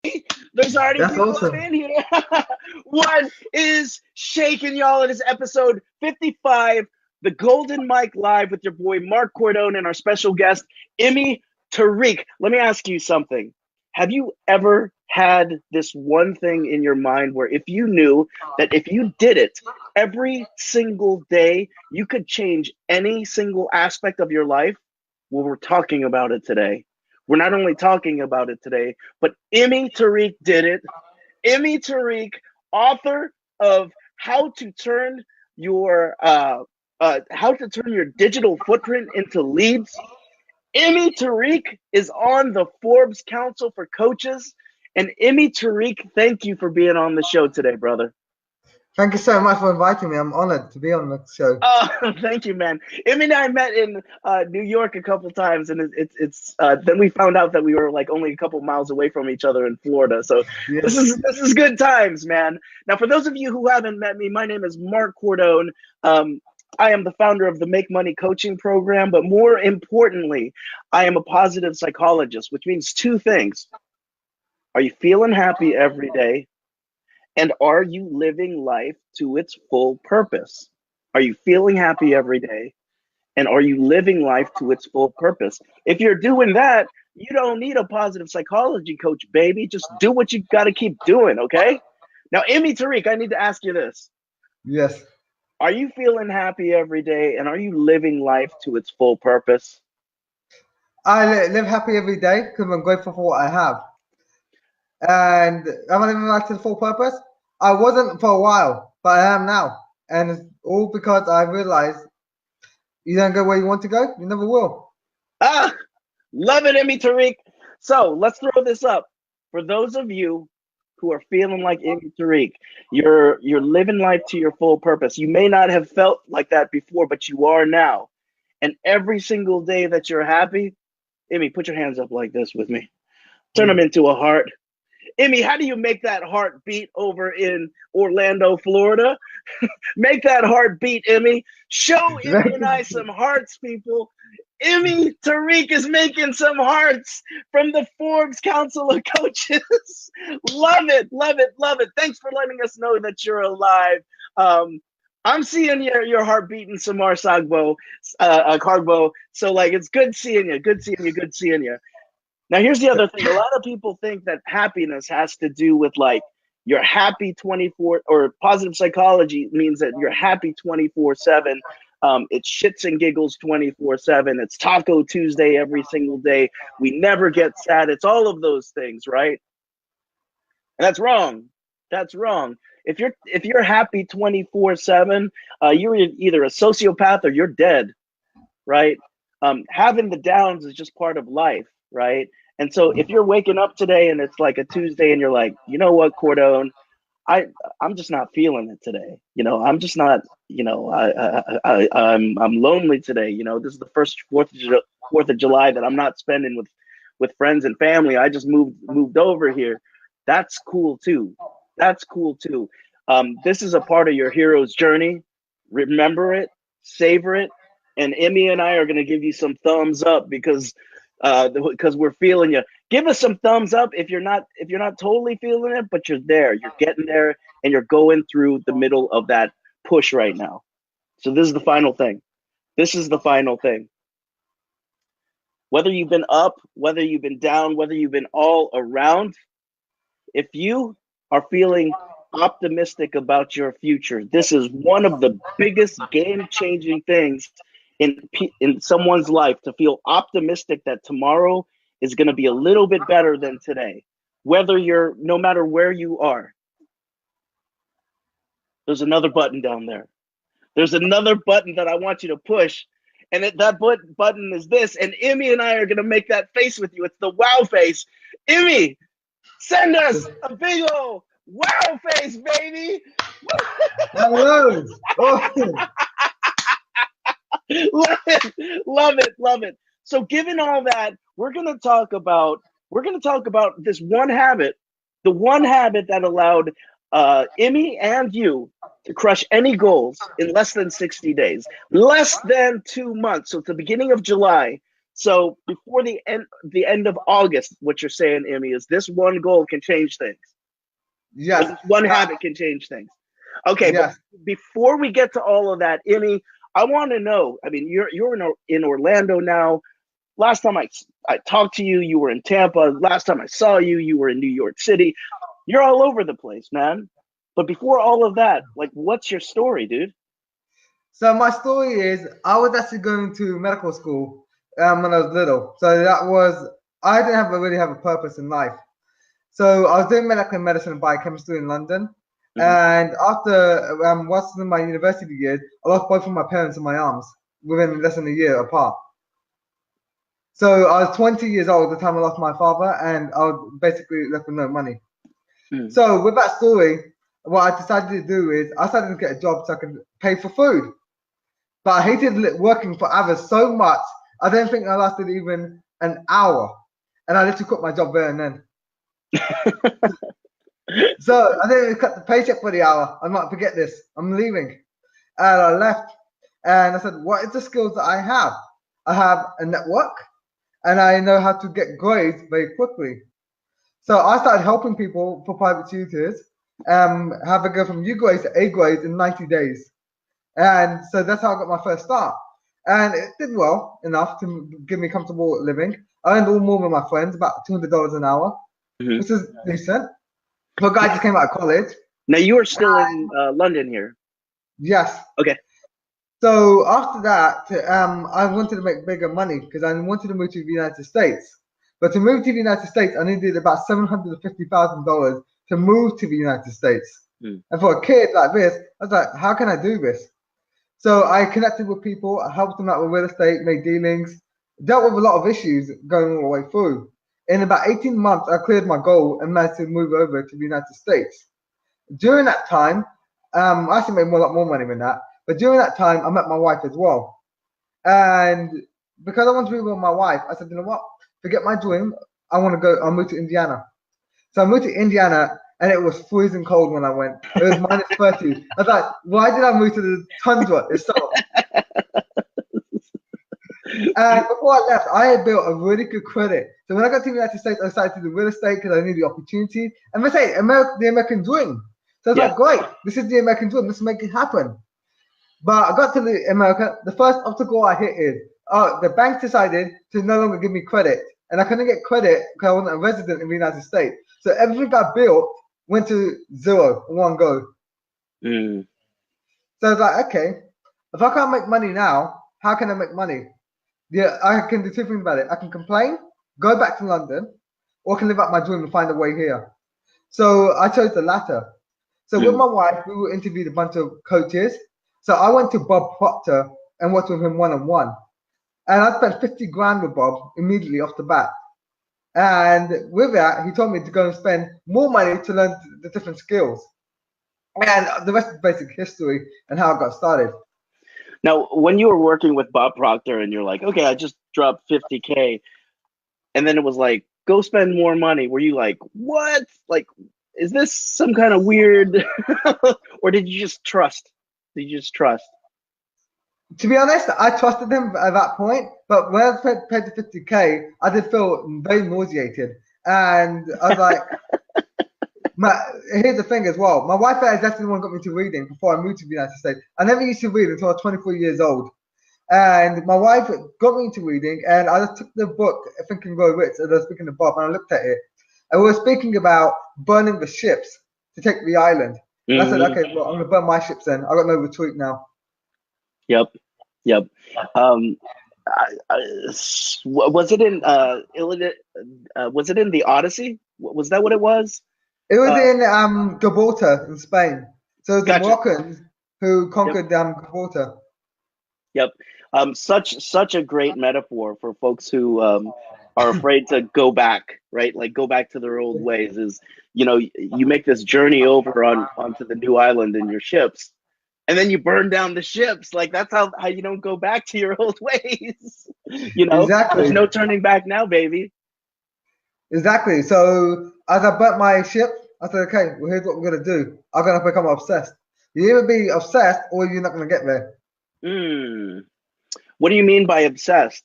There's already That's people awesome. in here. What is shaking, y'all? It is episode 55, the Golden Mic Live with your boy Marc Cordone and our special guest, Immy Tariq. Let me ask you something. Have you ever had this one thing in your mind where if you knew that if you did it every single day, you could change any single aspect of your life? Well, we're talking about it today. We're not only talking about it today, but Immy Tariq did it. Immy Tariq, author of your how to turn your digital footprint into leads. Immy Tariq is on the Forbes Council for Coaches. And Immy Tariq, thank you for being on the show today, brother. Thank you so much for inviting me. I'm honored to be on the show. Oh, thank you, man. Immy and I met in New York a couple times, and it's then we found out that we were like only a couple miles away from each other in Florida. So Yes. this is good times, man. Now, for those of you who haven't met me, my name is Marc Cordone. I am the founder of the Make Money Coaching Program, but more importantly, I am a positive psychologist, which means two things. Are you feeling happy every day? And are you living life to its full purpose? Are you feeling happy every day? And are you living life to its full purpose? If you're doing that, you don't need a positive psychology coach, baby. Just do what you got to keep doing, okay? Now, Immy Tariq, I need to ask you this. Yes. Are you feeling happy every day? And are you living life to its full purpose? I live happy every day because I'm grateful for what I have. And am I living life to the full purpose? I wasn't for a while, but I am now. And it's all because I realized you don't go where you want to go, you never will. Ah, love it, Immy Tariq. So let's throw this up. For those of you who are feeling like Immy Tariq, you're living life to your full purpose. You may not have felt like that before, but you are now. And every single day that you're happy, Immy, put your hands up like this with me. Turn them into a heart. Immy, how do you make that heart beat over in Orlando, Florida? Make that heart beat, Immy. Show Immy and I some hearts, people. Immy Tariq is making some hearts from the Forbes Council of Coaches. Love it, love it, love it. Thanks for letting us know that you're alive. I'm seeing your heart beating Samar Sagbo, Cardbo. So like, it's good seeing you, good seeing you, good seeing you. Now, here's the other thing. A lot of people think that happiness has to do with like you're happy 24 or positive psychology means that you're happy 24/7. It's shits and giggles 24/7. It's Taco Tuesday every single day. We never get sad. It's all of those things, right? And that's wrong. That's wrong. If you're happy 24/7, you're either a sociopath or you're dead, right? Having the downs is just part of life, right? And so if you're waking up today and it's like a Tuesday and you're like, you know what, Cordone, I'm just not feeling it today. You know, I'm just not. You know, I'm lonely today. You know, this is the first Fourth of July that I'm not spending with friends and family. I just moved over here. That's cool too. That's cool too. This is a part of your hero's journey. Remember it, savor it, and Immy and I are going to give you some thumbs up because we're feeling you. Give us some thumbs up if you're not totally feeling it, but you're there. You're getting there, and you're going through the middle of that push right now. So this is the final thing. This is the final thing. Whether you've been up, whether you've been down, whether you've been all around, if you are feeling optimistic about your future, this is one of the biggest game-changing things in someone's life, to feel optimistic that tomorrow is going to be a little bit better than today. No matter where you are. There's another button down there. There's another button that I want you to push. And that button is this. And Immy and I are going to make that face with you. It's the wow face. Immy, send us a big old wow face, baby. Hello. Love it, love it, love it. So given all that, we're going to talk about this one habit, the one habit that allowed Immy and you to crush any goals in less than 60 days, less than 2 months. So at the beginning of July, So before the end of August, what you're saying, Immy, is this one goal can change things. Or Yes. this one habit can change things. Okay, but Yes. before we get to all of that, Immy, I want to know. I mean, you're in Orlando now. Last time I talked to you, you were in Tampa. Last time I saw you, you were in New York City. You're all over the place, man. But before all of that, like, what's your story, dude? So my story is I was actually going to medical school when I was little. So that was I didn't really have a purpose in life. So I was doing medical medicine and biochemistry in London. Mm-hmm. And after whilst in my university years, I lost both of my parents in my arms within less than a year apart. So I was 20 years old at the time I lost my father, and I was basically left with no money. Mm-hmm. So with that story, what I decided to do is I started to get a job so I could pay for food. But I hated working for others so much, I don't think I lasted even an hour. And I literally quit my job there and then. So I didn't even cut the paycheck for the hour. I'm not forget this. I'm leaving. And I left. And I said, what is the skills that I have? I have a network and I know how to get grades very quickly. So I started helping people for private tutors, have a go from U grades to A grades in 90 days. And so that's how I got my first start. And it did well enough to give me comfortable living. I earned all more than my friends, about $200 an hour, Mm-hmm. which is decent. For a guy just came out of college. Now you are still in London here. Yes. Okay. So after that, I wanted to make bigger money because I wanted to move to the United States. But to move to the United States, I needed about $750,000 to move to the United States. Mm. And for a kid like this, I was like, how can I do this? So I connected with people, I helped them out with real estate, made dealings, dealt with a lot of issues going all the way through. In about 18 months, I cleared my goal and managed to move over to the United States. During that time, I actually made a lot more money than that. But during that time, I met my wife as well. And because I wanted to move with my wife, I said, you know what? Forget my dream. I'll move to Indiana. So I moved to Indiana and it was freezing cold when I went. It was minus 30. I was like, why did I move to the tundra? It's so And before I left, I had built a really good credit. So when I got to the United States, I started to do real estate because I needed the opportunity. And they say, the American dream. So I was Yeah. like, great, this is the American dream. Let's make it happen. But I got to America. The first obstacle I hit is, the bank decided to no longer give me credit. And I couldn't get credit because I wasn't a resident in the United States. So everything I built went to zero in one go. Mm. So I was like, okay, if I can't make money now, how can I make money? Yeah, I can do two things about it. I can complain, go back to London, or I can live out my dream and find a way here. So I chose the latter. So with Mm. my wife, we interviewed a bunch of coaches. So I went to Bob Proctor and worked with him one-on-one. And I spent 50 grand with Bob immediately off the bat. And with that, he told me to go and spend more money to learn the different skills. And the rest is basic history and how I got started. Now, when you were working with Bob Proctor and you're like, okay, I just dropped 50K, and then it was like, go spend more money, were you like, what? Like, is this some kind of weird, or did you just trust? Did you just trust? To be honest, I trusted him at that point, but when I paid the 50K, I did feel very nauseated. And I was like, here's the thing as well. My wife is actually the one who got me to reading before I moved to the United States. I never used to read until I was 24 years old. And my wife got me into reading, and I just took the book, Think and Grow Rich, as I was speaking to Bob, and I looked at it. And we were speaking about burning the ships to take the island. And I said, Mm-hmm. okay, well, I'm going to burn my ships then. I got no retreat now. Yep, yep. Was it in was it in the Odyssey? Was that what it was? It was in Gibraltar in Spain. So the Gotcha. Moroccans who Yep, conquered Gibraltar. yep. Such a great metaphor for folks who are afraid to go back, right? Like go back to their old ways. Is you make this journey over onto the new island in your ships, and then you burn down the ships. Like that's how you don't go back to your old ways. There's Exactly. no turning back now, baby. Exactly. So as I burnt my ship, I said, okay, well, here's what we're going to do. I'm going to become obsessed. You either be obsessed or you're not going to get there. Hmm. What do you mean by obsessed?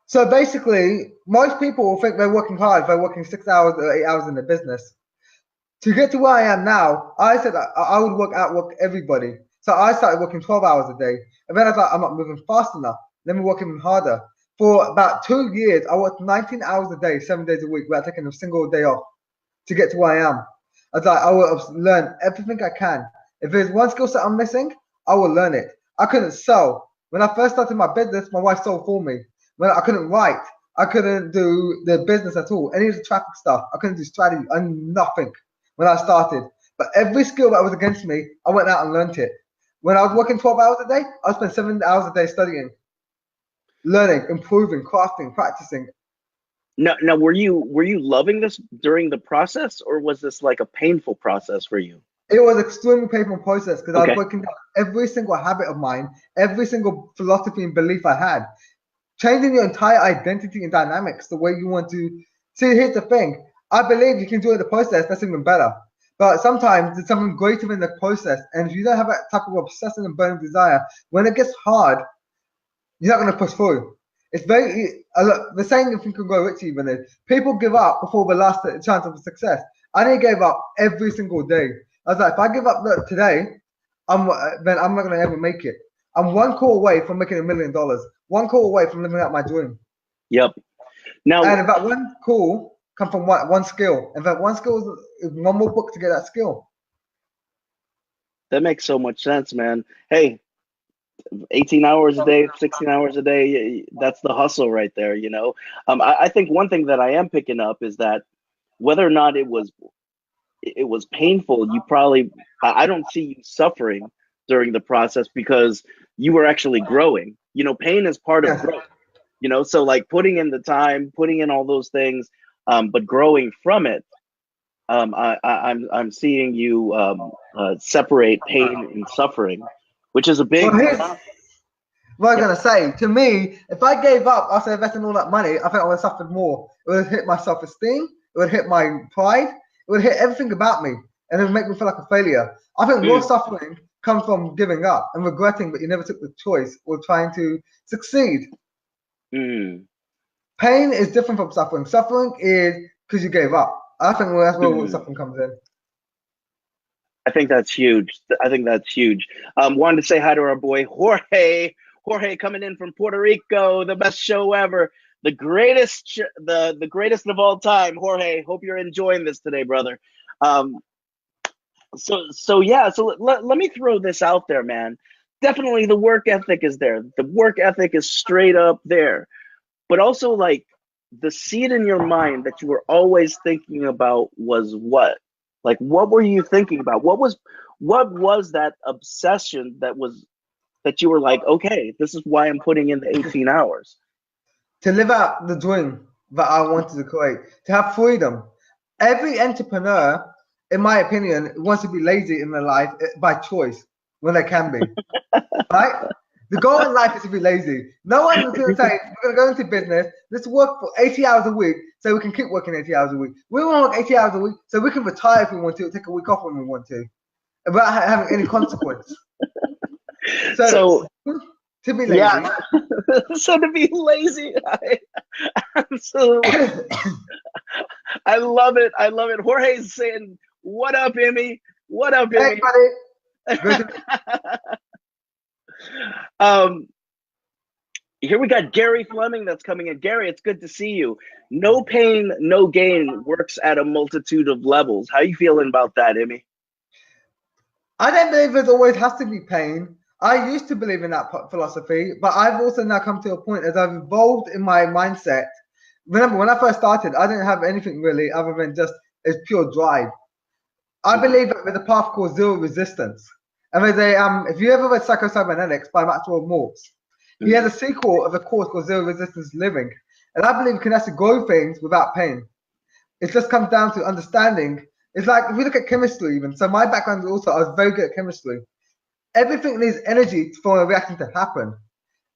So basically, most people will think they're working hard if they're working 6 hours or 8 hours in the business. To get to where I am now, I said I would outwork everybody. So I started working 12 hours a day. And then I was like, I'm not moving fast enough. Let me work even harder. For about 2 years, I worked 19 hours a day, 7 days a week, without taking a single day off to get to where I am. I was like, I will learn everything I can. If there's one skill set I'm missing, I will learn it. I couldn't sew. When I first started my business, my wife sold for me. When I couldn't write, I couldn't do the business at all. Any of the traffic stuff, I couldn't do strategy. I knew nothing when I started. But every skill that was against me, I went out and learned it. When I was working 12 hours a day, I spent 7 hours a day studying, learning, improving, crafting, practicing. Now, were you loving this during the process, or was this like a painful process for you? It was an extremely painful process because I was Okay. breaking down every single habit of mine, every single philosophy and belief I had, changing your entire identity and dynamics, the way you want to. See, here's the thing. I believe you can do it in the process, that's even better. But sometimes there's something greater in the process. And if you don't have that type of obsessive and burning desire, when it gets hard, you're not going to push through. It's very, look, the saying, if you can go rich even is, people give up before the last chance of success. I didn't give up every single day. I was like, if I give up today, then I'm not going to ever make it. I'm one call away from making $1 million, one call away from living out my dream. Yep. Now, And if that one call come from one skill, and that one skill is one more book to get that skill. that makes so much sense, man. Hey, 18 hours a day, 16 hours a day, that's the hustle right there, you know? I think one thing that I am picking up is that whether or not it was painful, you probably, I don't see you suffering during the process because you were actually growing. You know, pain is part of Yes. growth, you know? So like putting in the time, putting in all those things, but growing from it. I'm seeing you separate pain and suffering, which is a Well, big. here's what I'm Yeah. gonna say. To me, if I gave up after investing all that money, I think I would have suffered more. It would have hit my self-esteem. It would hit my pride. It would hit everything about me, and it would make me feel like a failure. I think real Mm, suffering comes from giving up and regretting that you never took the choice or trying to succeed. mm, Pain is different from suffering. Suffering is because you gave up. I think that's where real mm. suffering comes in. I think that's huge. I think that's huge. Wanted to say hi to our boy Jorge. Jorge coming in from Puerto Rico, the best show ever, the greatest, the greatest of all time. Jorge, hope you're enjoying this today, brother. Um, so yeah. So let me throw this out there, man. Definitely, the work ethic is there. The work ethic is straight up there, but also like the seed in your mind that you were always thinking about was what? Like what were you thinking about? What was that obsession that you were like, okay, this is why I'm putting in the 18 hours. To live out the dream that I wanted to create, to have freedom. Every entrepreneur, in my opinion, wants to be lazy in their life by choice when they can be, right? The goal in life is to be lazy. No one is going to say, we're going to go into business, let's work for 80 hours a week so we can keep working 80 hours a week. We want to work 80 hours a week so we can retire if we want to, take a week off when we want to, without having any consequence. So, So to be yeah, lazy, so to be lazy, absolutely, I love it. I love it. Jorge's saying, "What up, Immy? What up, hey, Immy?" buddy, go to um, Here we got Gary Fleming that's coming in. Gary, it's good to see you. No pain, no gain works at a multitude of levels. How you feeling about that, Immy? I don't believe there always has to be pain. I used to believe in that philosophy, but I've also now come to a point as I've evolved in my mindset. Remember, when I first started, I didn't have anything really other than just a pure drive. I Mhm. believe that there's a path called zero resistance. And there's if you ever read Psycho-Cybernetics by Maxwell Maltz, he has a Mhm. sequel of a course called Zero Resistance Living. And I believe you can actually grow things without pain. It just comes down to understanding. It's like if we look at chemistry, even so, my background is also I was very good at chemistry. Everything needs energy for a reaction to happen,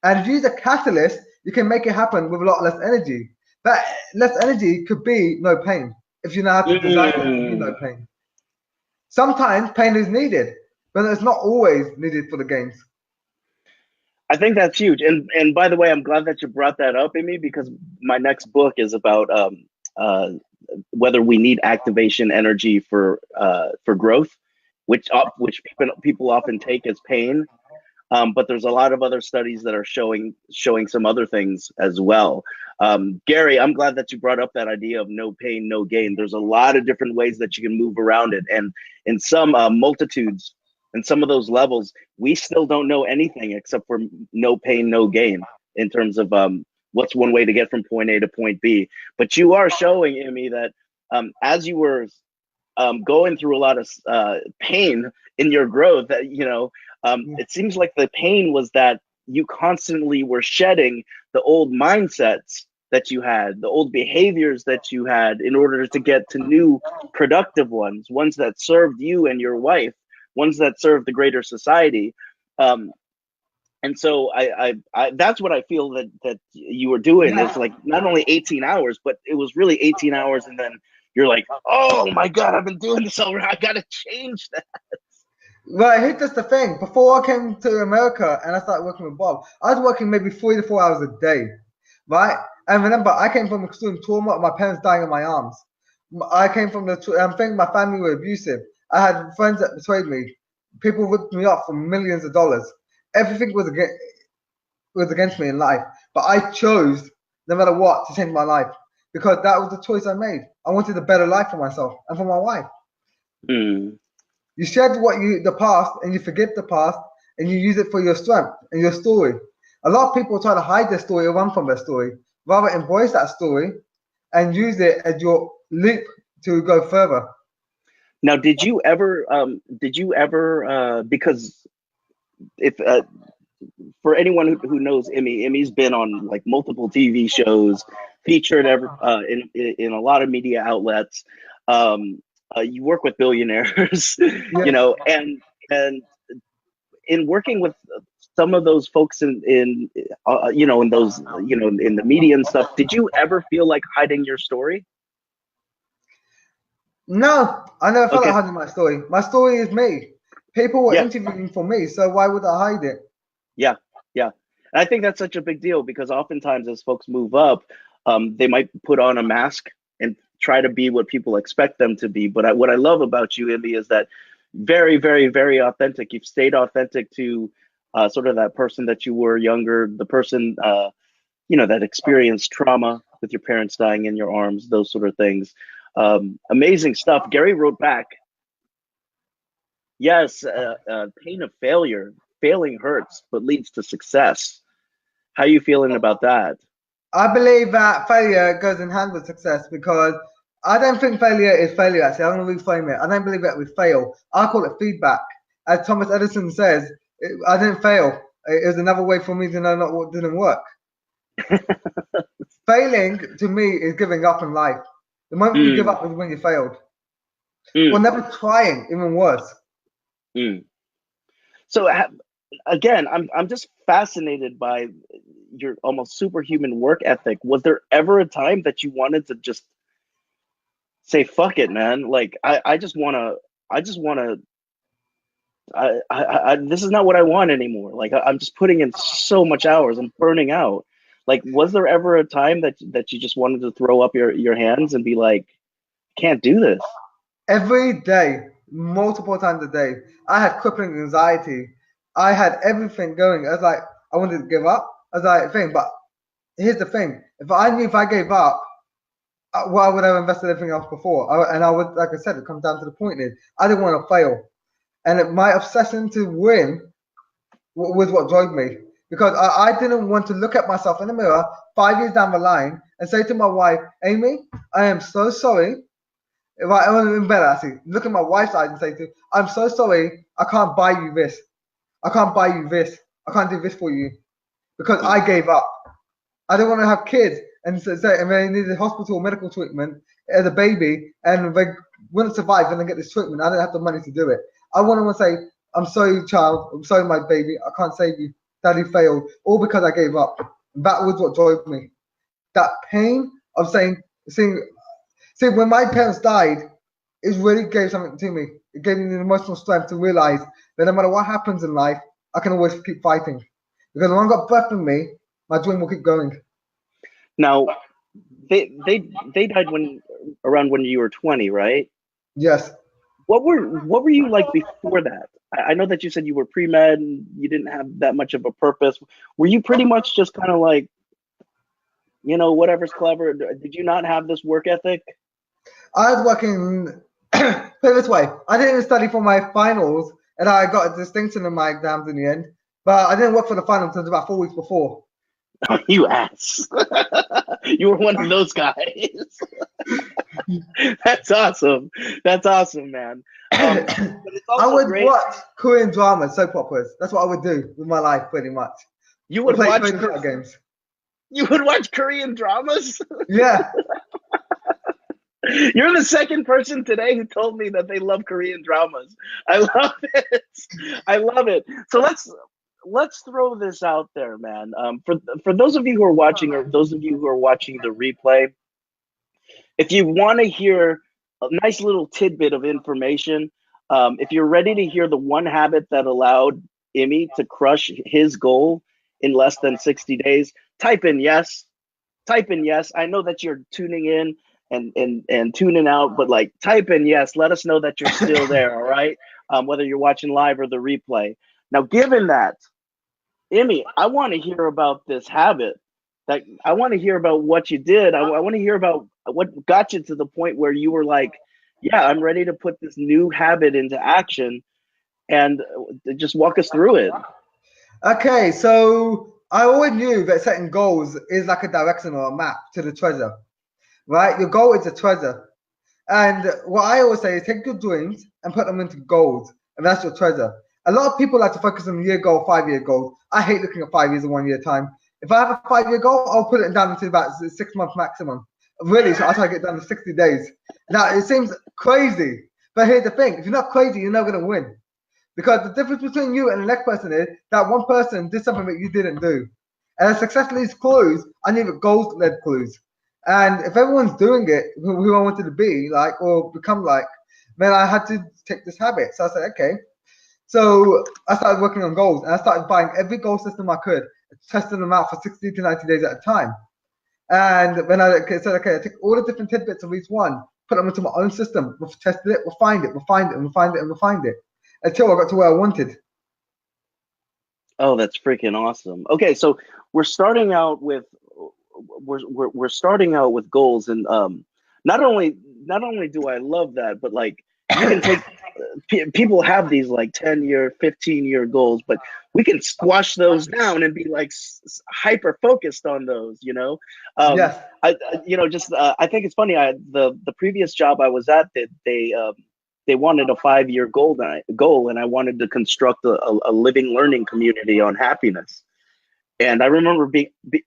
and if you use a catalyst, you can make it happen with a lot less energy. That less energy could be no pain if you know how to design it to be no Mm. pain. Sometimes pain is needed, but it's not always needed for the gains. I think that's huge. And by the way, I'm glad that you brought that up, Amy, because my next book is about uh, whether we need activation energy for growth, which people often take as pain. But there's a lot of other studies that are showing some other things as well. Gary, I'm glad that you brought up that idea of no pain, no gain. There's a lot of different ways that you can move around it, and in some multitudes and some of those levels, we still don't know anything except for no pain, no gain in terms of what's one way to get from point A to point B. But you are showing, Immy, that as you were going through a lot of pain in your growth, that it seems like the pain was that you constantly were shedding the old mindsets that you had, the old behaviors that you had, in order to get to new productive ones that served you and your wife, ones that served the greater society. And so I that's what I feel that you were doing. It's like not only 18 hours, but it was really 18 hours, and then you're like, oh my God, I've been doing this already. I gotta change that. Well, here's just the thing. Before I came to America and I started working with Bob, I was working maybe 3 to 4 hours a day, right? And remember, I came from extreme trauma of my parents dying in my arms. I came from the thing, my family were abusive. I had friends that betrayed me. People ripped me off for millions of dollars. Everything was against me in life. But I chose, no matter what, to change my life because that was the choice I made. I wanted a better life for myself and for my wife. Mm. You shed the past and you forget the past and you use it for your strength and your story. A lot of people try to hide their story or run from their story. Rather embrace that story and use it as your leap to go further. Now, did you ever, because if for anyone who knows Immy, Immy's been on like multiple TV shows, featured in a lot of media outlets. You work with billionaires, Yes. and in working with some of those folks in those in the media and stuff, did you ever feel like hiding your story? No, I never felt like Okay, hiding my story. My story is me. People were yeah, interviewing for me, so why would I hide it? yeah, yeah. And I think that's such a big deal because oftentimes as folks move up, they might put on a mask and try to be what people expect them to be. But what I love about you, Ivy, is that very, very, very authentic. You've stayed authentic to sort of that person that you were younger, the person that experienced trauma with your parents dying in your arms, those sort of things. Amazing stuff. Gary wrote back, yes, pain of failure. Failing hurts, but leads to success. How you feeling about that? I believe that failure goes in hand with success because I don't think failure is failure. Actually, I'm going to reframe it. I don't believe that we fail. I call it feedback. As Thomas Edison says, I didn't fail. It was another way for me to know not what didn't work. Failing to me is giving up in life. The moment you give Mm, up is when you failed. Or mm, never trying, even worse. mm. So again, I'm just fascinated by your almost superhuman work ethic. Was there ever a time that you wanted to just say fuck it, man? Like I just wanna this is not what I want anymore. Like I'm just putting in so much hours. I'm burning out. Like, was there ever a time that you just wanted to throw up your hands and be like, can't do this? Every day, multiple times a day, I had crippling anxiety. I had everything going. I was like, I wanted to give up. I was like, but here's the thing. If I knew if I gave up, why would I have invested everything else before? And I would, like I said, it comes down to the point is, I didn't want to fail. And my obsession to win was what drove me. Because I didn't want to look at myself in the mirror 5 years down the line and say to my wife, Amy, I am so sorry. Right, I want to be better actually. Look at my wife's eyes and say to her, I'm so sorry, I can't buy you this. I can't buy you this. I can't do this for you. Because I Mm, gave up. I don't want to have kids and say and they needed hospital medical treatment as a baby and they wouldn't survive and then get this treatment. I don't have the money to do it. I want to say, I'm sorry, child. I'm sorry, my baby. I can't save you. Daddy failed. All because I gave up. That was what drove me. That pain of seeing, see, when my parents died, it really gave something to me. It gave me the emotional strength to realize that no matter what happens in life, I can always keep fighting Because when I got breath in me, my dream will keep going. Now, they died around when you were 20, right? Yes. What were you like before that? I know that you said you were pre-med and you didn't have that much of a purpose. Were you pretty much just kind of like, whatever's clever? Did you not have this work ethic? I was working, put it this way, I didn't even study for my finals, and I got a distinction in my exams in the end, but I didn't work for the finals until about 4 weeks before. You ass. You were one of those guys. That's awesome. That's awesome, man. But it's I also would great. watch Korean dramas, soap operas. That's what I would do with my life, pretty much. You Or would play watch trading card games. You would watch Korean dramas? Yeah. You're the second person today who told me that they love Korean dramas. I love it. I love it. So let's throw this out there, man. For those of you who are watching, or those of you who are watching the replay, if you want to hear a nice little tidbit of information, if you're ready to hear the one habit that allowed Immy to crush his goal in less than 60 days, type in yes. Type in yes. I know that you're tuning in and tuning out, but like type in yes. Let us know that you're still there, all right? Whether you're watching live or the replay. Now, given that, Immy, I want to hear about this habit. That I want to hear about what you did. I want to hear about what got you to the point where you were like, yeah, I'm ready to put this new habit into action, and just walk us through it. Okay, so I always knew that setting goals is like a direction or a map to the treasure, right? Your goal is a treasure. And what I always say is take your dreams and put them into goals, and that's your treasure. A lot of people like to focus on year goal, 5 year goals. I hate looking at 5 years and 1 year time. If I have a 5 year goal, I'll put it down into about 6 months maximum. Really, so I try to get down to 60 days. Now, it seems crazy, but here's the thing: if you're not crazy, you're never going to win. Because the difference between you and the next person is that one person did something that you didn't do. And success leads clues. I need goals led clues. And if everyone's doing it, who I wanted to be like or become like, then I had to take this habit. So I said, okay. So I started working on goals, and I started buying every goal system I could, testing them out for 60 to 90 days at a time. And then I said, okay, I take all the different tidbits of each one, put them into my own system. We'll test it, we'll find it, we'll find it, and we'll find it, and we'll find it, until I got to where I wanted. Oh, that's freaking awesome. Okay, so we're starting out with we're starting out with goals, and not only do I love that, but like you can take people have these like 10-year, 15-year goals, but we can squash those down and be like hyper focused on those. Yes. I think it's funny. The previous job I was at, that they wanted a 5-year goal, and I wanted to construct a living learning community on happiness. And I remember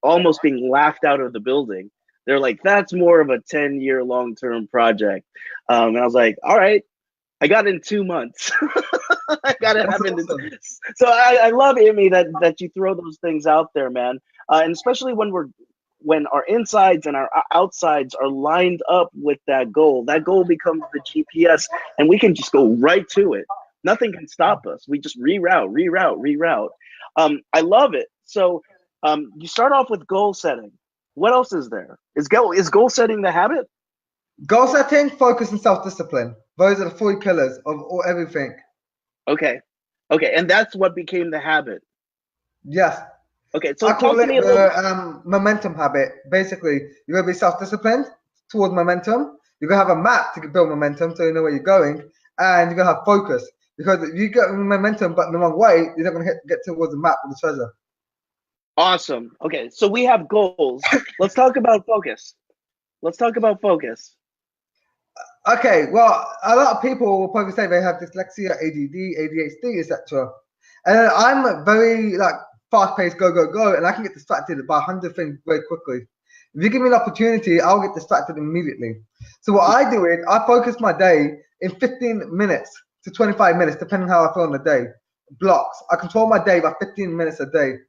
almost being laughed out of the building. They're like, "That's more of a 10-year long-term project," and I was like, "All right." I got it in 2 months. I got it happen. Awesome. So I love, Immy, that you throw those things out there, man, and especially when our insides and our outsides are lined up with that goal. That goal becomes the GPS, and we can just go right to it. Nothing can stop us. We just reroute. I love it. So you start off with goal setting. What else is there? Is goal setting the habit? Goal setting, focus, and self-discipline. Those are the 3 pillars of everything. Okay, and that's what became the habit. Yes. Okay, so I call talk to it me a little. the momentum habit. Basically, you're gonna be self-disciplined towards momentum. You're gonna have a map to build momentum, so you know where you're going, and you're gonna have focus. Because if you get momentum but in the wrong way, you're not gonna get towards the map with the treasure. Awesome. Okay, so we have goals. Let's talk about focus. Okay, well, a lot of people will probably say they have dyslexia, ADD, ADHD, etc. And I'm very like fast-paced, go, and I can get distracted by 100 things very quickly. If you give me an opportunity, I'll get distracted immediately. So what I do is I focus my day in 15 minutes to 25 minutes, depending on how I feel on the day. Blocks. I control my day by 15 minutes a day.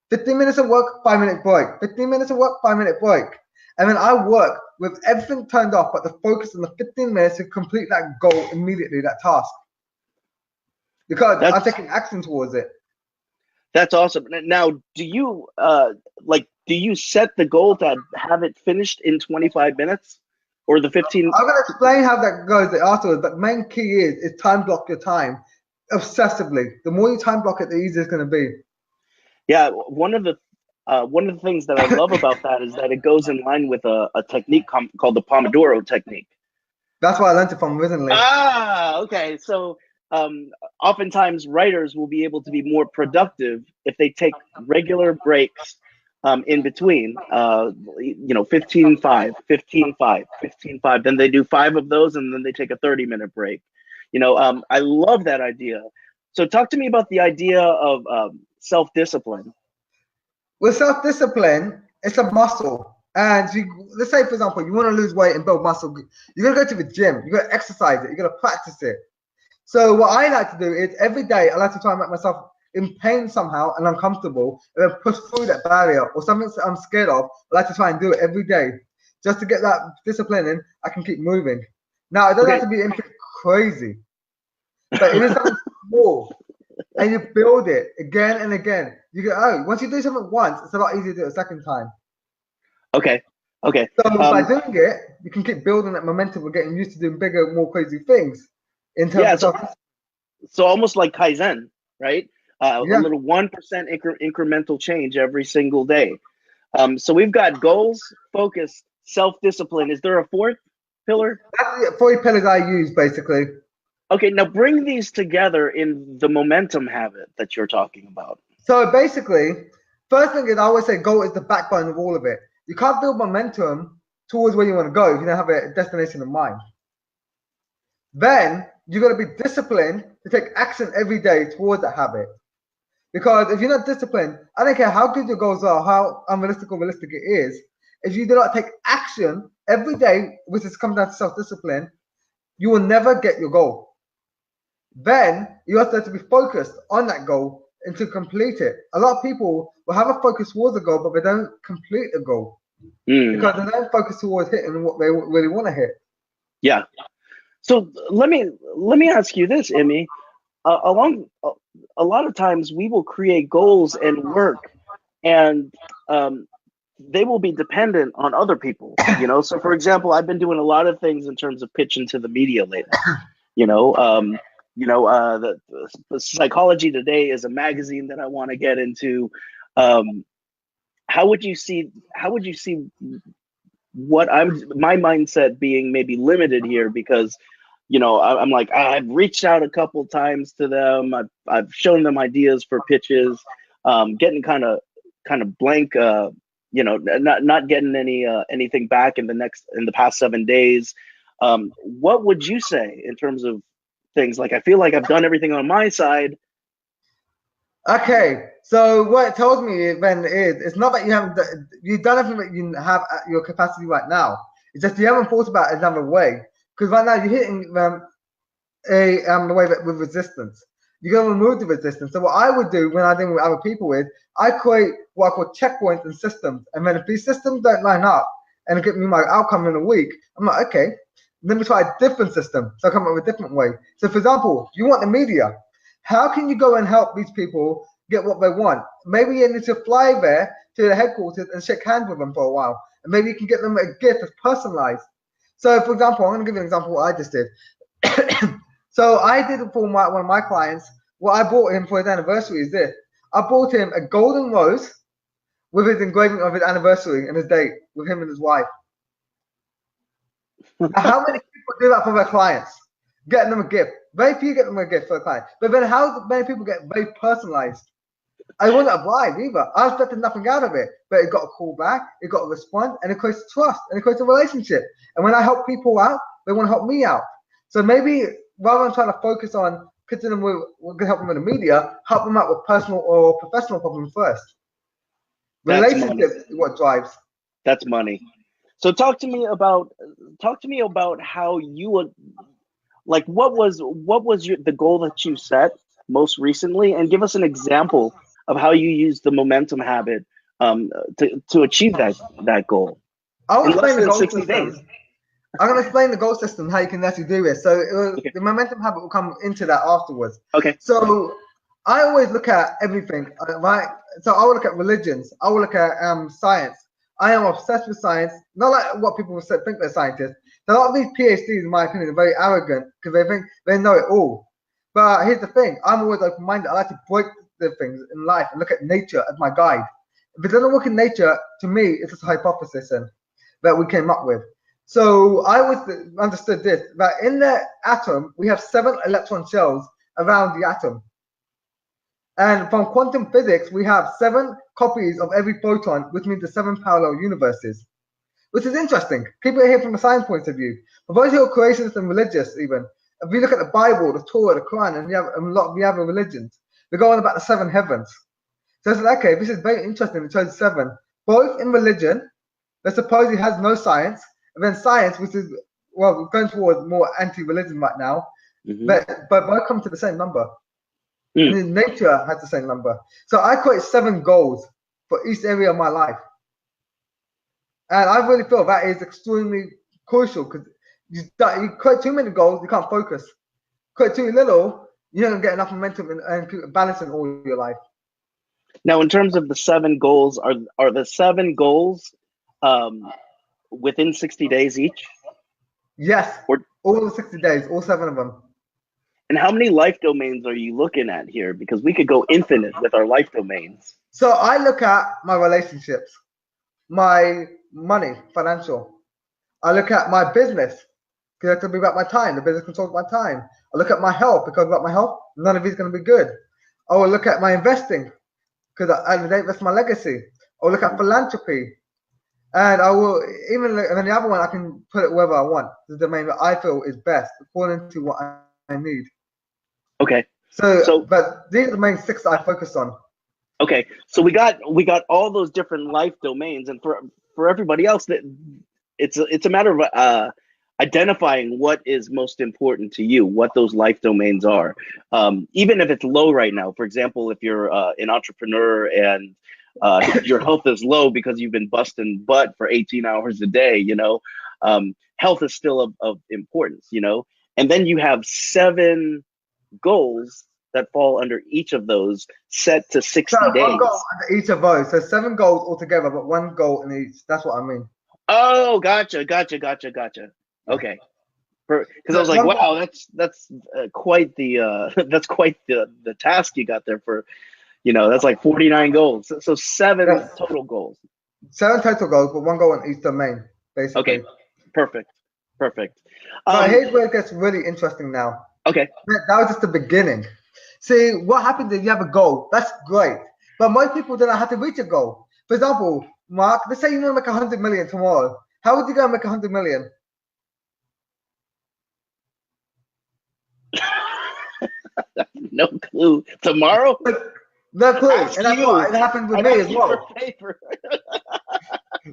15 minutes of work, 5-minute break. 15 minutes of work, 5-minute break. And then I work with everything turned off, but the focus on the 15 minutes to complete that goal immediately, that task. Because I'm taking action towards it. That's awesome. Now, do you do you set the goal to have it finished in 25 minutes or the 15? I'm gonna explain how that goes afterwards. But the main key is time block your time obsessively. The more you time block it, the easier it's gonna be. Yeah, one of the things that I love about that is that it goes in line with a technique called the Pomodoro technique. That's what I learned it from originally. Ah, okay. So, oftentimes writers will be able to be more productive if they take regular breaks in between. 15, 5, 15, 5, 15, 5. Then they do 5 of those, and then they take a 30-minute break. I love that idea. So, talk to me about the idea of self-discipline. With self-discipline, it's a muscle. And let's say, for example, you want to lose weight and build muscle. You're gonna go to the gym. You're gonna exercise it. You're gonna practice it. So what I like to do is every day I like to try and make myself in pain somehow and uncomfortable, and then push through that barrier or something that I'm scared of. I like to try and do it every day just to get that discipline in. I can keep moving. Now it doesn't have to be anything crazy, but if it's something small and you build it again and again, you go, once you do something once, it's a lot easier to do it a second time. Okay. So by doing it, you can keep building that momentum of getting used to doing bigger, more crazy things. In terms of so almost like Kaizen, right? A yeah. little 1% incremental change every single day. So we've got goals, focus, self-discipline. Is there a fourth pillar? That's the 4 pillars I use basically. Okay, now bring these together in the momentum habit that you're talking about. So basically, first thing is I always say goal is the backbone of all of it. You can't build momentum towards where you want to go if you don't have a destination in mind. Then you got to be disciplined to take action every day towards that habit. Because if you're not disciplined, I don't care how good your goals are, how unrealistic or realistic it is, if you do not take action every day, which is coming down to self-discipline, you will never get your goal. Then you also have to be focused on that goal and to complete it. A lot of people will have a focus towards a goal, but they don't complete the goal because they don't focus towards hitting what they really want to hit. Yeah. So let me ask you this, Immy. A lot of times we will create goals and work, and they will be dependent on other people. So for example, I've been doing a lot of things in terms of pitching to the media lately. The Psychology Today is a magazine that I want to get into. How would you see what my mindset being maybe limited here? Because I'm like, I've reached out a couple times to them. I've shown them ideas for pitches, getting kind of blank, not getting anything back in the past 7 days. What would you say in terms of things? Like, I feel like I've done everything on my side. Okay, so what it tells me then is it's not that you've done everything that you have at your capacity right now. It's just you haven't thought about it another way. Because right now you're hitting the way that with resistance. You're going to remove the resistance. So what I would do when I deal with other people is I create what I call checkpoints and systems. And then if these systems don't line up and give me my outcome in a week, I'm like, okay, let me try a different system. So I come up with a different way. So for example, you want the media. How can you go and help these people get what they want? Maybe you need to fly there to the headquarters and shake hands with them for a while. And maybe you can get them a gift that's personalized. So, for example, I'm going to give you an example of what I just did. So I did it for one of my clients. What I bought him for his anniversary is this. I bought him a golden rose with his engraving of his anniversary and his date with him and his wife. Now, how many people do that for their clients? Getting them a gift. Very few get them a gift for a client. But then how many people get very personalized? I wasn't obliged either. I expected nothing out of it. But it got a call back, it got a response, and it creates trust, and it creates a relationship. And when I help people out, they want to help me out. So maybe rather than trying to focus on pitching them with what can help them in the media, help them out with personal or professional problems first. Relationship is what drives. That's money. So talk to me about how you would, like, what was the goal that you set most recently, and give us an example of how you used the momentum habit to achieve that goal I'll in explain less than the goal 60 system. days. I'm going to explain the goal system, how you can actually do it. So Okay. the momentum habit will come into that afterwards. Okay. So I always look at everything, right? So I will look at religions. I will look at science. I am obsessed with science. Not like what people think they're scientists. A lot of these PhDs, in my opinion, are very arrogant because they think they know it all. But here's the thing: I'm always open-minded. I like to break the things in life and look at nature as my guide. If it doesn't work in nature, to me, it's just a hypothesis that we came up with. So I always understood this: that in the atom, we have 7 electron shells around the atom. And from quantum physics, we have 7 copies of every photon, which means the 7 parallel universes, which is interesting. Keep it here from a science point of view. For those who are creationists and religious, even if we look at the Bible, the Torah, the Quran, and we have a religions, they go on about the 7 heavens. So it's like, okay, this is very interesting. It shows 7, both in religion. Let's suppose it has no science, and then science, which is we're going towards more anti-religion right now, but both come to the same number. And nature has the same number. So I create 7 goals for each area of my life. And I really feel that is extremely crucial because you create too many goals, you can't focus. Create too little, you don't get enough momentum and balance in all your life. Now, in terms of the 7 goals, are the 7 goals within 60 days each? Yes, all the 60 days, all 7 of them. And how many life domains are you looking at here? Because we could go infinite with our life domains. So I look at my relationships, my money, financial. I look at my business, because it could be about my time. The business can talk about time. I look at my health, because about my health, none of it's going to be good. I will look at my investing, because that's my legacy. I will look at philanthropy. And I will and then the other one, I can put it wherever I want. The domain that I feel is best, according to what I need. Okay. So, but these are the main 6 I focus on. Okay, so we got all those different life domains, and for everybody else, that it's a matter of identifying what is most important to you, what those life domains are. Even if it's low right now, for example, if you're an entrepreneur and your health is low because you've been busting butt for 18 hours a day, health is still of importance, and then you have 7 goals that fall under each of those, set to 60 days. One goal under each of those. So 7 goals altogether, but 1 goal in each. That's what I mean. Oh, gotcha. Okay. Because I was like, wow, that's quite the task you got there for, that's like 49 goals. So 7 total goals. 7 total goals, but 1 goal in each domain, basically. Okay, perfect. But here's where it gets really interesting now. Okay. That was just the beginning. See, what happens if you have a goal? That's great. But most people don't know how to reach a goal. For example, Mark, let's say you want to make 100 million tomorrow. How would you go and make 100 million? No clue. Tomorrow? No clue. And that's what it happened with me as well.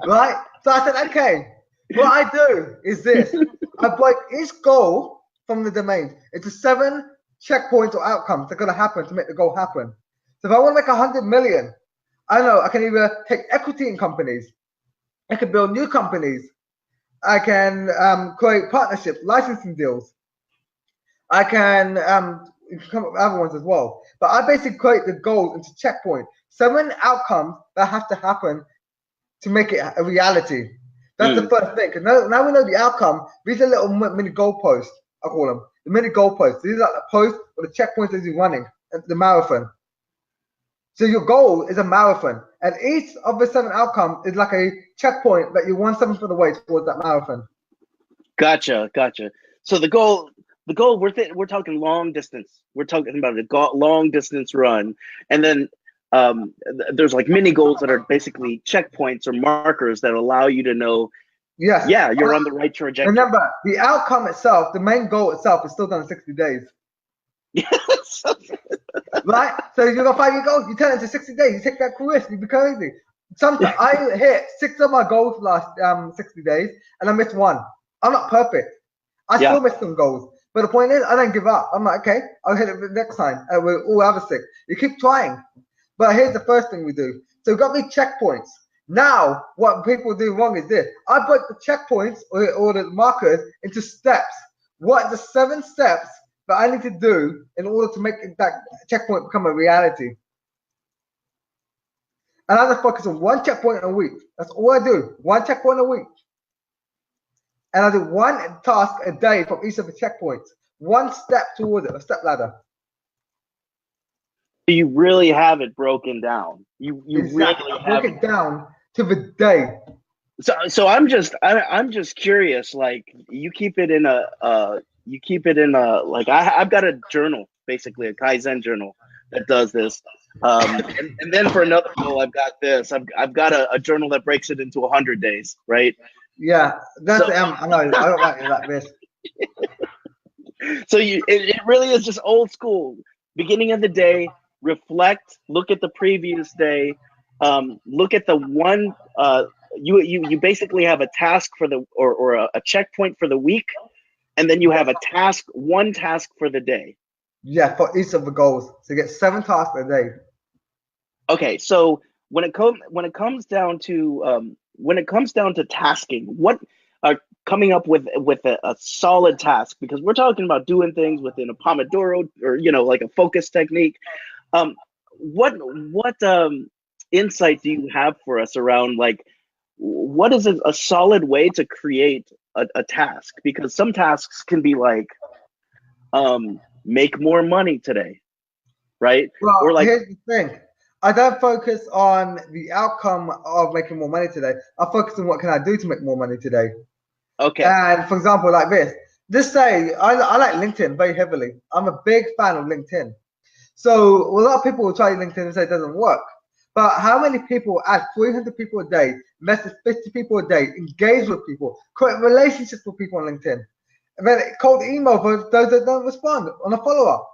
Right? So I said, okay, what I do is this. I break each goal from the domains into 7 checkpoints or outcomes that are going to happen to make the goal happen. So if I want to make 100 million, I know I can either take equity in companies, I can build new companies, I can create partnerships, licensing deals, I can come up with other ones as well. But I basically create the goals into checkpoints, 7 outcomes that have to happen to make it a reality. That's the first thing. Because now we know the outcome. These are little mini goalposts, I call them. The mini goalposts. These are like the posts or the checkpoints as you're running, the marathon. So your goal is a marathon. And each of the 7 outcomes is like a checkpoint that you're 1/7 of the way towards that marathon. Gotcha. So the goal, we're talking long distance. We're talking about a long distance run. And then there's like mini goals that are basically checkpoints or markers that allow you to know, you're on the right trajectory. Remember, the outcome itself, the main goal itself, is still done in 60 days. Yes. Right? So you've got 5-year goals, you turn it into 60 days, you take that risk, you become crazy. Sometimes I hit 6 of my goals last 60 days, and I missed 1. I'm not perfect. I still miss some goals. But the point is, I don't give up. I'm like, okay, I'll hit it next time. We'll all have a 6. You keep trying. But here's the first thing we do. So we've got these checkpoints. Now, what people do wrong is this. I break the checkpoints or the markers into steps. What are the 7 steps that I need to do in order to make that checkpoint become a reality. And I just focus on one checkpoint a week. That's all I do. One checkpoint a week. And I do one task a day from each of the checkpoints. One step towards it, a step ladder. You really have it broken down. You Exactly. really I have break it down to the day. So I'm just curious. Like you keep it in a like I've got a journal, basically a Kaizen journal that does this. And then for another goal, I've got this. I've got a journal that breaks it into 100 days, right? Yeah, that's So I know. I don't like it like this. so it really is just old school. Beginning of the day, reflect, look at the previous day, look at the one. You basically have a task for the or a checkpoint for the week, and then you have one task for the day. Yeah, for each of the goals. So you get 7 tasks a day. Okay, so when it comes down to tasking, what coming up with a solid task, because we're talking about doing things within a Pomodoro or like a focus technique. What insight do you have for us around like what is a solid way to create a task? Because some tasks can be like make more money today, right? Well, Or like here's the thing. I don't focus on the outcome of making more money today. I focus on what can I do to make more money today. okay, And for example, like this. Just say I like LinkedIn very heavily. I'm a big fan of LinkedIn. So a lot of people will try LinkedIn and say it doesn't work. But how many people add 300 people a day, message 50 people a day, engage with people, create relationships with people on LinkedIn, and then cold email for those that don't respond on a follow-up?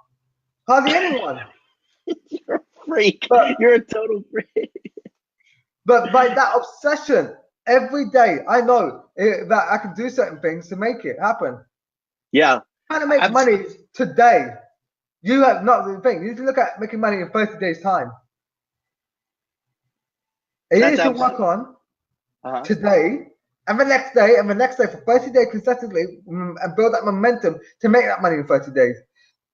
Hardly anyone. you're a freak. But You're a total freak. but by that obsession, every day I know that I can do certain things to make it happen. Yeah, Trying to make money today. You have not the thing. You need to look at making money in 30 days' time. And you that's need to work absolutely. on Uh-huh. today and the next day and the next day for 30 days consistently and build that momentum to make that money in 30 days.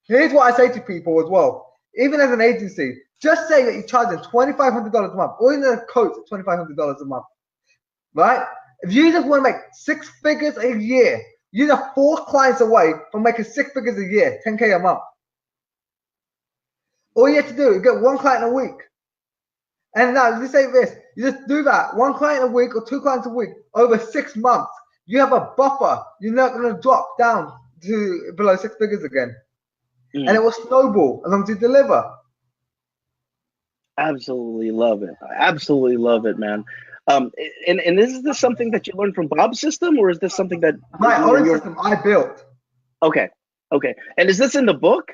Here's what I say to people as well. Even as an agency, just say that you're charging $2,500 a month, or in a coach, $2,500 a month, right? If you just want to make 6 figures a year, you're 4 clients away from making 6 figures a year, 10K a month. All you have to do is get 1 client a week. And now, let's say this, you just do that, 1 client a week or 2 clients a week over 6 months. You have a buffer. You're not going to drop down to below 6 figures again. And it will snowball as long as you deliver. Absolutely love it. I absolutely love it, man. And is this something that you learned from Bob's system, or is this something that My own system I built. Okay, okay. And is this in the book?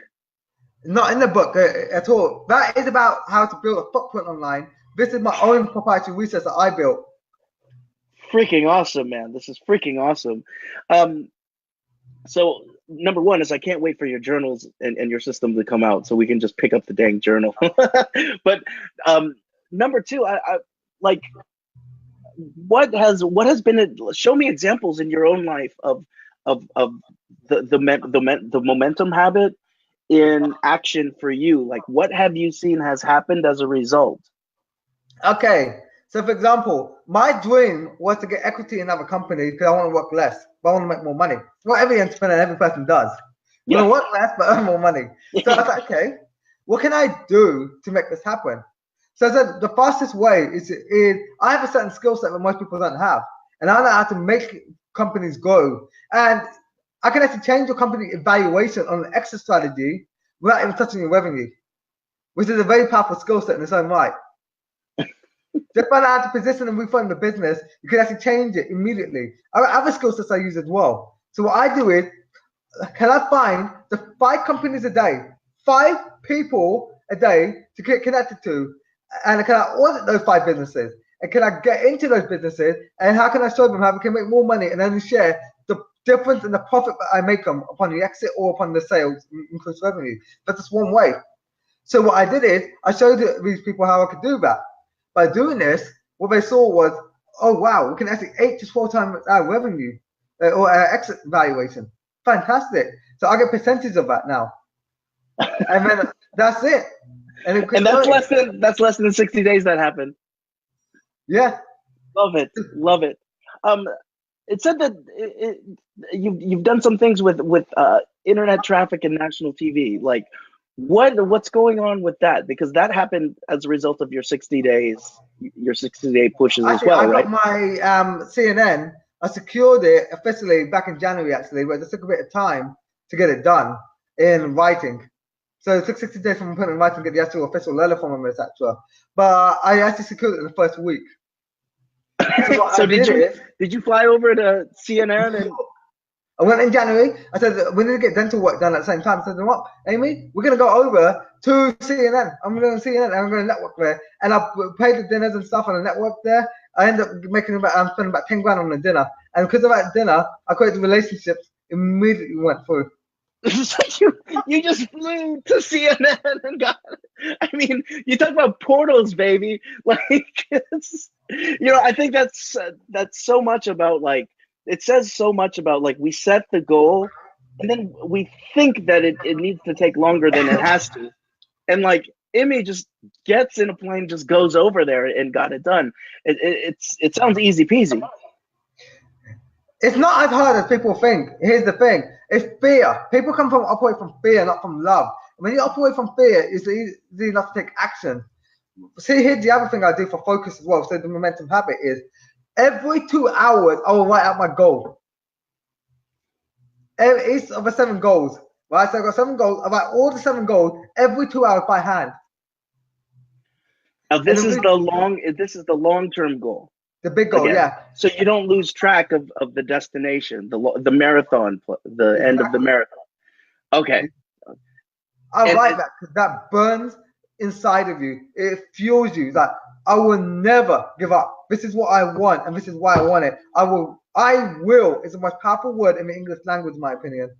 Not in the book at all. That is about how to build a footprint online. This is my own proprietary research that I built. Freaking awesome, man. This is freaking awesome. So number one is I can't wait for your journals and your system to come out so we can just pick up the dang journal. But number two, I like what has been show me examples in your own life of the momentum habit in action for you. Like what have you seen has happened as a result? Okay, so for example, my dream was to get equity in another company because I want to work less, but I want to make more money. Well, every entrepreneur, every person does. You want to work less, but earn more money. So I was like, okay, what can I do to make this happen? So I said the fastest way is I have a certain skill set that most people don't have, and I know how to make companies grow. And I can actually change your company evaluation on an exit strategy without even touching your revenue, which is a very powerful skill set in its own right. Just find out how to position and refund the business, you can actually change it immediately. I have other skill sets I use as well. So what I do is, can I find the 5 companies a day, 5 people a day to get connected to, and can I audit those 5 businesses? And can I get into those businesses? And how can I show them how we can make more money and then share the difference in the profit that I make them upon the exit or upon the sales, increase revenue? That's just one way. So what I did is I showed these people how I could do that. By doing this, what they saw was, oh wow, we can actually 8 to 12 times our revenue or our exit valuation. Fantastic. So I get percentage of that now. And then that's it. And it keeps And that's going. less than 60 days that happened. Yeah. Love it. Love it. Um, it said that you've done some things with internet traffic and national TV. Like, what's going on with that? Because that happened as a result of your 60 days, your 60-day pushes as Actually, well, I got right? my CNN. I secured it officially back in January, actually, but it just took a bit of time to get it done in writing. So it took 60 days from putting it in writing to get the actual official letter from them, etc. But I actually secured it in the first week. So what So I did is, did you fly over to CNN and I went in January. I said, we need to get dental work done at the same time. I said, you know what, Amy, we're going to go over to CNN. I'm going to CNN and I'm going to network there. And I paid the dinners and stuff on the network there. I ended up I'm spending about 10 grand on the dinner. And because of that dinner, I created relationships immediately went through. you just flew to CNN and got. I mean, you talk about portals, baby. Like, I think that's so much about, like, it says so much about, like, we set the goal, and then we think that it needs to take longer than it has to, and like Immy just gets in a plane, just goes over there and got it done. It sounds easy peasy. It's not as hard as people think. Here's the thing: it's fear. People operate from fear, not from love. When you operate from fear, it's easy enough to take action. See, here's the other thing I do for focus as well. So the momentum habit is every 2 hours I will write out my goal. Each of the 7 goals, right? So I've got 7 goals. I write all the 7 goals every 2 hours by hand. Now this is the long-term goal. The big goal, Again, yeah. so you don't lose track of the destination, the marathon, the Exactly. end of the marathon. Okay. I like that because that burns inside of you. It fuels you. That I will never give up. This is what I want, and this is why I want it. I will. I will is the most powerful word in the English language, in my opinion.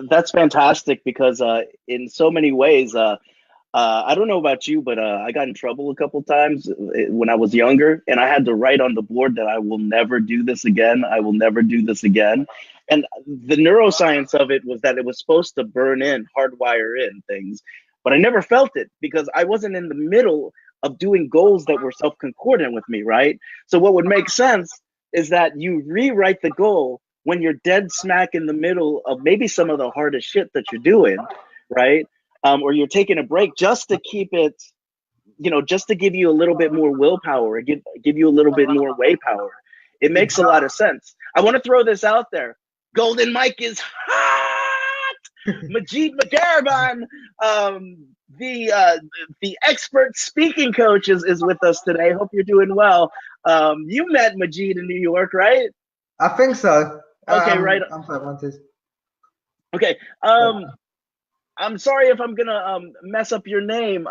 That's fantastic because in so many ways, I don't know about you, but I got in trouble a couple times when I was younger, and I had to write on the board that I will never do this again. I will never do this again. And the neuroscience of it was that it was supposed to burn in, hardwire in things, but I never felt it because I wasn't in the middle of doing goals that were self-concordant with me, right? So what would make sense is that you rewrite the goal when you're dead smack in the middle of maybe some of the hardest shit that you're doing, right? Or you're taking a break just to keep it, just to give you a little bit more willpower, give you a little bit more way power. It makes a lot of sense. I want to throw this out there. Golden Mike is hot. Majid McGarraban, the expert speaking coach, is with us today. Hope you're doing well. You met Majid in New York, right? I think so. Okay, right. I'm sorry, Okay. I'm sorry if I'm gonna mess up your name.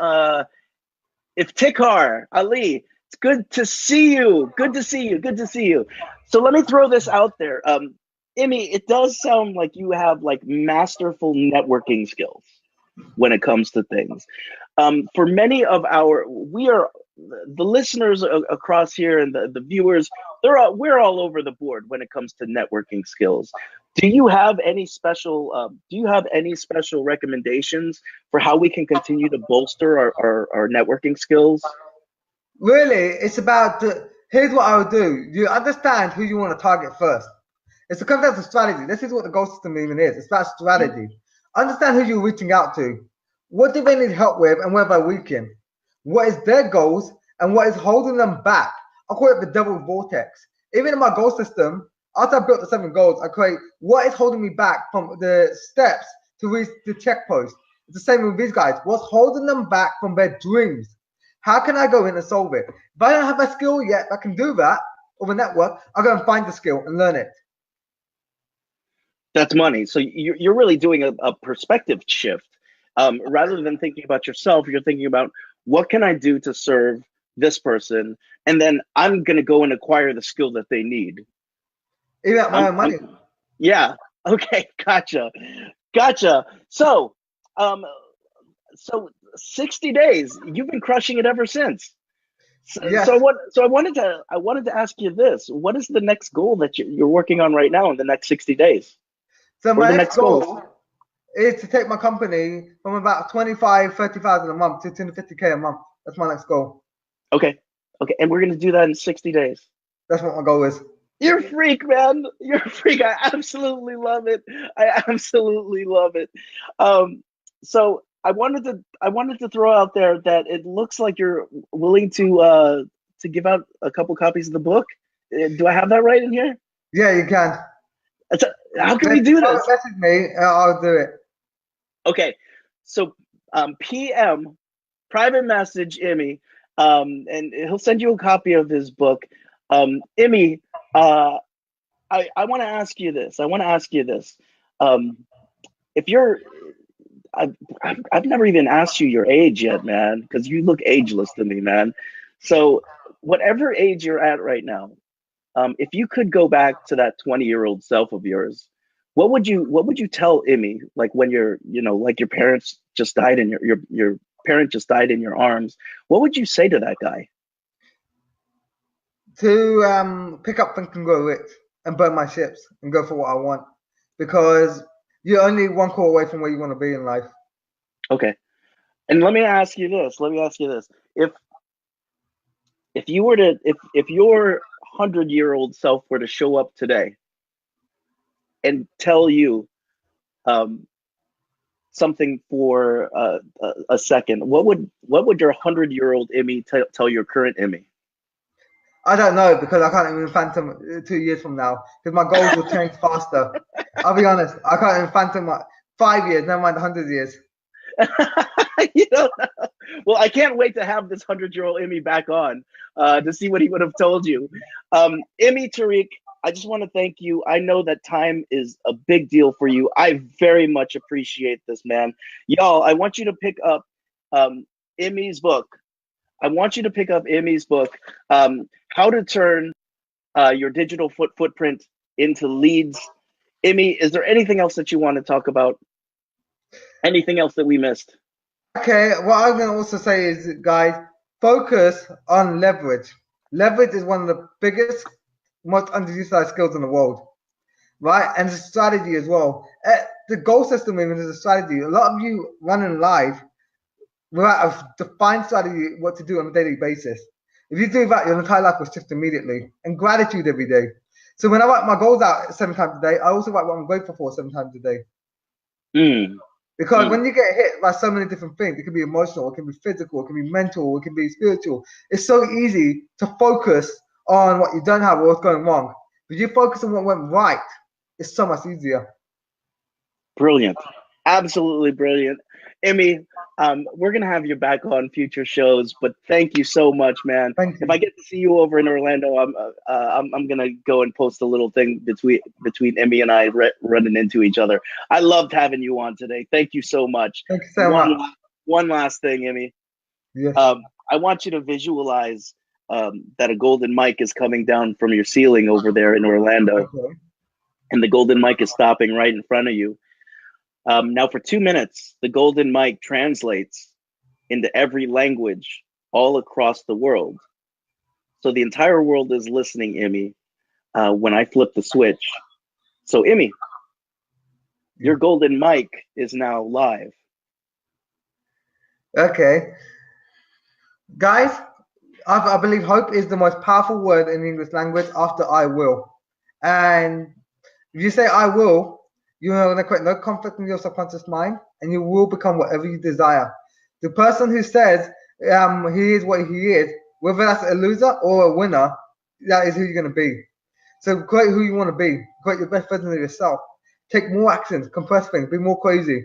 Iftikhar Ali. It's good to see you. Good to see you. Good to see you. So let me throw this out there. Immy, it does sound like you have like masterful networking skills when it comes to things. For many of the listeners across here and the viewers, we're all over the board when it comes to networking skills. Do you have any special recommendations for how we can continue to bolster our networking skills? Really, it's about here's what I would do. You understand who you want to target first. It's a concept of strategy. This is what the goal system even is. It's about strategy. Understand who you're reaching out to. What do they need help with and where they're weakened? What is their goals and what is holding them back? I call it the double vortex. Even in my goal system, after I built the 7 goals, I create what is holding me back from the steps to reach the check post. It's the same with these guys. What's holding them back from their dreams? How can I go in and solve it? If I don't have a skill yet, I can do that or the network. I'll go and find the skill and learn it. That's money. So you're really doing a perspective shift. Rather than thinking about yourself, you're thinking about what can I do to serve this person, and then I'm going to go and acquire the skill that they need. Even at my own money. Yeah. Okay. Gotcha. So, 60 days. You've been crushing it ever since. Yes. So I wanted to ask you this: what is the next goal that you're working on right now in the next 60 days? So Or my the next next goal? goal is to take my company from about 25, 30,000 a month to 250K a month. That's my next goal. Okay. Okay. And we're gonna do that in 60 days. That's what my goal is. You're a freak, man. You're a freak. I absolutely love it. I absolutely love it. So I wanted to throw out there that it looks like you're willing to give out a couple copies of the book. Do I have that right in here? Yeah, you can. That's how can we do this? Message me, I'll do it. Okay, so PM private message Immy, and he'll send you a copy of his book. Immy, I want to ask you this. I want to ask you this. Um, if you're, I've never even asked you your age yet, man, because you look ageless to me, man. So, whatever age you're at right now, if you could go back to that 20-year-old self of yours, what would you tell Immy, like when like your parents just died and your parent just died in your arms? What would you say to that guy? To pick up Think and Grow Rich and burn my ships and go for what I want, because you're only one call away from where you want to be in life. Okay. And let me ask you this. Let me ask you this. If you were to if your 100-year-old self were to show up today and tell you um, something for a second, what would your 100-year-old Immy tell your current Immy? I don't know, because I can't even phantom 2 years from now, because my goals will change faster. I'll be honest, I can't even phantom 5 years, never mind 100 years. you know, well, I can't wait to have this 100-year-old Immy back on to see what he would have told you. Immy Tariq, I just want to thank you. I know that time is a big deal for you. I very much appreciate this, man. Y'all, I want you to pick up Immy's book. I want you to pick up Immy's book, How to Turn Your Digital Footprint into Leads. Immy, is there anything else that you want to talk about? Anything else that we missed? Okay, what I'm going to also say is, guys, focus on leverage. Leverage is one of the biggest, most underutilized skills in the world, right? And it's a strategy as well. The goal system even is a strategy. A lot of you running live without a defined strategy what to do on a daily basis. If you do that, your entire life will shift immediately. And gratitude every day. So when I write my goals out 7 times a day, I also write what I'm grateful for 7 times a day. Mm. Because when you get hit by so many different things, it can be emotional, it can be physical, it can be mental, it can be spiritual. It's so easy to focus on what you don't have or what's going wrong. If you focus on what went right, it's so much easier. Brilliant. Absolutely brilliant. Immy, we're gonna have you back on future shows, but thank you so much, man. Thank If you. I get to see you over in Orlando, I'm gonna go and post a little thing between Immy and I running into each other. I loved having you on today. Thank you so much. Thank you so much. One last thing, Immy. Yes. I want you to visualize that a golden mic is coming down from your ceiling over there in Orlando, Okay. and the golden mic is stopping right in front of you. Now, for 2 minutes, the golden mic translates into every language all across the world. So the entire world is listening, Immy, when I flip the switch. So, Immy, your golden mic is now live. Okay. Guys, I believe hope is the most powerful word in the English language after I will. And if you say I will, you are going to create no conflict in your subconscious mind, and you will become whatever you desire. The person who says he is what he is, whether that's a loser or a winner, that is who you're going to be. So create who you want to be. Create your best version of yourself. Take more actions, compress things, be more crazy.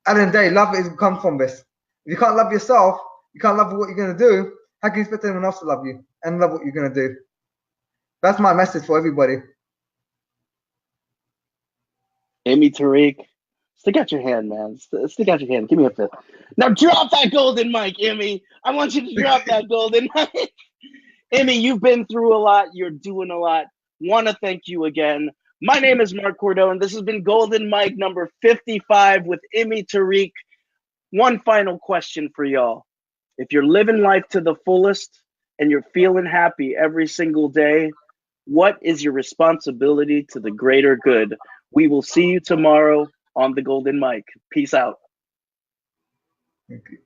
At the end of the day, love comes from this. If you can't love yourself, you can't love what you're going to do, how can you expect anyone else to love you and love what you're going to do? That's my message for everybody. Immy Tariq, stick out your hand, man. Stick out your hand. Give me a fifth. Now drop that golden mic, Immy. I want you to drop that golden mic. Immy, you've been through a lot. You're doing a lot. Want to thank you again. My name is Marc Cordone. This has been Golden Mic number 55 with Immy Tariq. One final question for y'all. If you're living life to the fullest and you're feeling happy every single day, what is your responsibility to the greater good? We will see you tomorrow on the Golden Mic. Peace out. Thank you.